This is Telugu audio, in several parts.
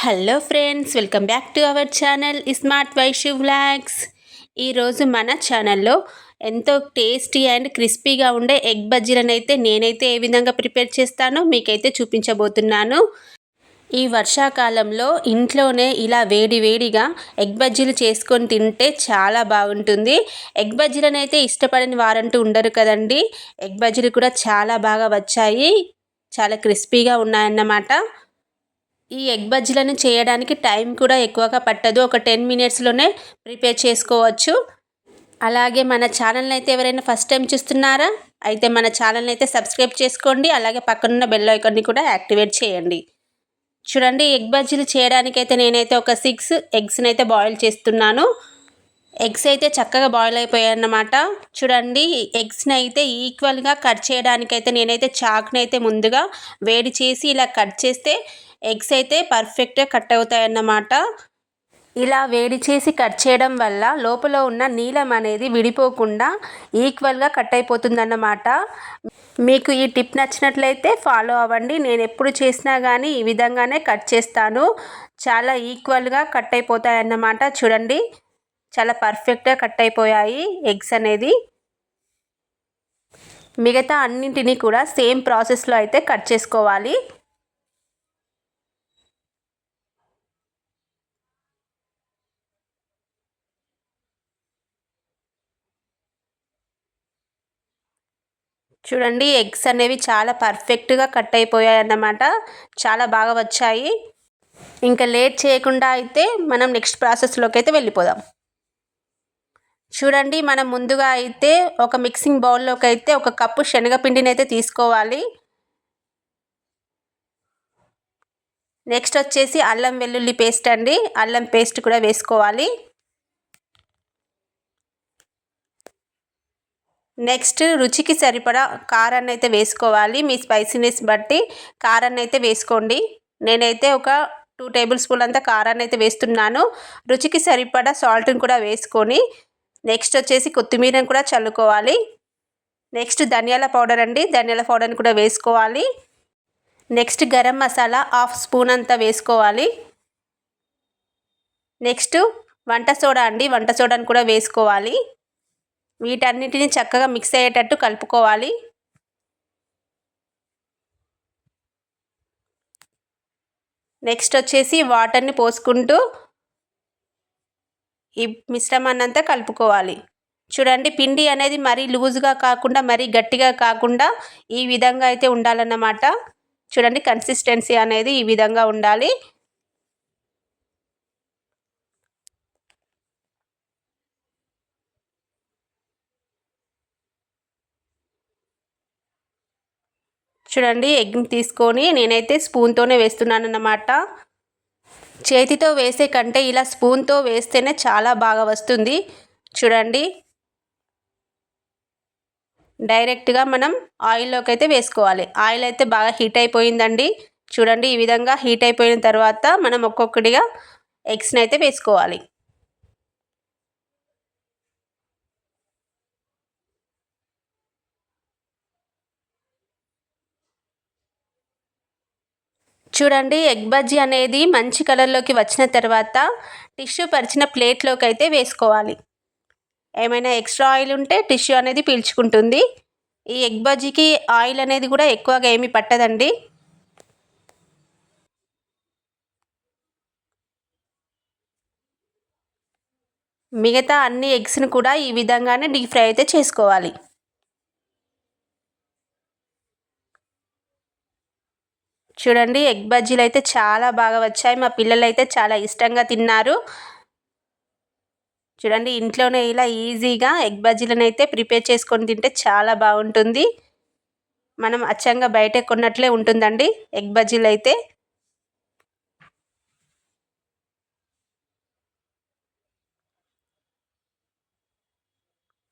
Hello friends, welcome back to our channel smart Vaishu vlogs. ఈరోజు మన ఛానల్లో ఎంతో టేస్టీ అండ్ క్రిస్పీగా ఉండే ఎగ్ బజ్జీలను అయితే నేనైతే ఏ విధంగా ప్రిపేర్ చేస్తానో మీకైతే చూపించబోతున్నాను. ఈ వర్షాకాలంలో ఇంట్లోనే ఇలా వేడిగా ఎగ్ బజ్జీలు చేసుకొని తింటే చాలా బాగుంటుంది. ఎగ్ బజ్జీలను అయితే ఇష్టపడని వారంటూ ఉండరు కదండి. ఎగ్ బజ్జీలు కూడా చాలా బాగా వచ్చాయి, చాలా క్రిస్పీగా ఉన్నాయన్నమాట. ఈ ఎగ్ బజ్జీలను చేయడానికి టైం కూడా ఎక్కువగా పట్టదు. ఒక 10 మినిట్స్లోనే ప్రిపేర్ చేసుకోవచ్చు. అలాగే మన ఛానల్ని అయితే ఎవరైనా ఫస్ట్ టైం చూస్తున్నారా అయితే మన ఛానల్ని అయితే సబ్స్క్రైబ్ చేసుకోండి. అలాగే పక్కనున్న బెల్ ఐకాన్ని కూడా యాక్టివేట్ చేయండి. చూడండి, ఎగ్ బజ్జీలు చేయడానికైతే నేనైతే ఒక 6 ఎగ్స్ని అయితే బాయిల్ చేస్తున్నాను. ఎగ్స్ అయితే చక్కగా బాయిల్ అయిపోయాయి అన్నమాట. చూడండి, ఎగ్స్ని అయితే ఈక్వల్గా కట్ చేయడానికైతే నేనైతే చాక్ని అయితే ముందుగా వేడి చేసి ఇలా కట్ చేస్తే ఎగ్స్ అయితే పర్ఫెక్ట్గా కట్ అవుతాయి అన్నమాట. ఇలా వేడి చేసి కట్ చేయడం వల్ల లోపల ఉన్న నీలం అనేది విడిపోకుండా ఈక్వల్గా కట్ అయిపోతుందన్నమాట. మీకు ఈ టిప్ నచ్చినట్లయితే ఫాలో అవ్వండి. నేను ఎప్పుడు చేసినా కానీ ఈ విధంగానే కట్ చేస్తాను. చాలా ఈక్వల్గా కట్ అయిపోతాయి అన్నమాట. చూడండి, చాలా పర్ఫెక్ట్గా కట్ అయిపోయాయి ఎగ్స్ అనేది. మిగతా అన్నింటినీ కూడా సేమ్ ప్రాసెస్లో అయితే కట్ చేసుకోవాలి. చూడండి, ఎగ్స్ అనేవి చాలా పర్ఫెక్ట్గా కట్ అయిపోయాయి అన్నమాట. చాలా బాగా వచ్చాయి. ఇంకా లేట్ చేయకుండా అయితే మనం నెక్స్ట్ ప్రాసెస్లోకి అయితే వెళ్ళిపోదాం. చూడండి, మనం ముందుగా అయితే ఒక మిక్సింగ్ బౌల్లోకి అయితే ఒక కప్పు శనగపిండిని అయితే తీసుకోవాలి. నెక్స్ట్ వచ్చేసి అల్లం వెల్లుల్లి పేస్ట్ అండి. అల్లం పేస్ట్ కూడా వేసుకోవాలి. నెక్స్ట్ రుచికి సరిపడా కారాన్ని అయితే వేసుకోవాలి. మీ స్పైసీనెస్ బట్టి కారాన్ని అయితే వేసుకోండి. నేనైతే ఒక 2 టేబుల్ స్పూన్ అంతా కారాన్ని అయితే వేస్తున్నాను. రుచికి సరిపడా సాల్ట్ని కూడా వేసుకొని నెక్స్ట్ వచ్చేసి కొత్తిమీరని కూడా చల్లుకోవాలి. నెక్స్ట్ ధనియాల పౌడర్ అండి, ధనియాల పౌడర్ని కూడా వేసుకోవాలి. నెక్స్ట్ గరం మసాలా 1/2 స్పూన్ అంతా వేసుకోవాలి. నెక్స్ట్ వంట సోడా అండి, వంట సోడాని కూడా వేసుకోవాలి. వీటన్నిటిని చక్కగా మిక్స్ అయ్యేటట్టు కలుపుకోవాలి. నెక్స్ట్ వచ్చేసి వాటర్ని పోసుకుంటూ ఈ మిశ్రమాన్ని అంతా కలుపుకోవాలి. చూడండి, పిండి అనేది మరీ లూజ్గా కాకుండా మరీ గట్టిగా కాకుండా ఈ విధంగా అయితే ఉండాలన్నమాట. చూడండి, కన్సిస్టెన్సీ అనేది ఈ విధంగా ఉండాలి. చూడండి, ఎగ్ని తీసుకొని నేనైతే స్పూన్తోనే వేస్తున్నాను అన్నమాట. చేతితో వేసే కంటే ఇలా స్పూన్తో వేస్తేనే చాలా బాగా వస్తుంది. చూడండి, డైరెక్ట్గా మనం ఆయిల్లోకి అయితే వేసుకోవాలి. ఆయిల్ అయితే బాగా హీట్ అయిపోయిందండి. చూడండి, ఈ విధంగా హీట్ అయిపోయిన తర్వాత మనం ఒక్కొక్కటిగా ఎగ్స్ని అయితే వేసుకోవాలి. చూడండి, ఎగ్ బజ్జీ అనేది మంచి కలర్లోకి వచ్చిన తర్వాత టిష్యూ పరిచిన ప్లేట్లోకి అయితే వేసుకోవాలి. ఏమైనా ఎక్స్ట్రా ఆయిల్ ఉంటే టిష్యూ అనేది పీల్చుకుంటుంది. ఈ ఎగ్ బజ్జీకి ఆయిల్ అనేది కూడా ఎక్కువగా ఏమీ పట్టదండి. మిగతా అన్ని ఎగ్స్ని కూడా ఈ విధంగానే డీప్ ఫ్రై అయితే చేసుకోవాలి. చూడండి, ఎగ్ బజ్జీలు అయితే చాలా బాగా వచ్చాయి. మా పిల్లలు అయితే చాలా ఇష్టంగా తిన్నారు. చూడండి, ఇంట్లోనే ఇలా ఈజీగా ఎగ్ బజ్జీలను అయితే ప్రిపేర్ చేసుకొని తింటే చాలా బాగుంటుంది. మనం అచ్చంగా బయట కొన్నట్లే ఉంటుందండి ఎగ్ బజ్జీలు అయితే.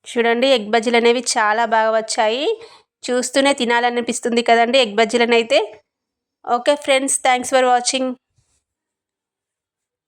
చూడండి, ఎగ్ బజ్జీలు అనేవి చాలా బాగా వచ్చాయి. చూస్తూనే తినాలనిపిస్తుంది కదండి ఎగ్ బజ్జీలను అయితే. Okay friends, thanks for watching.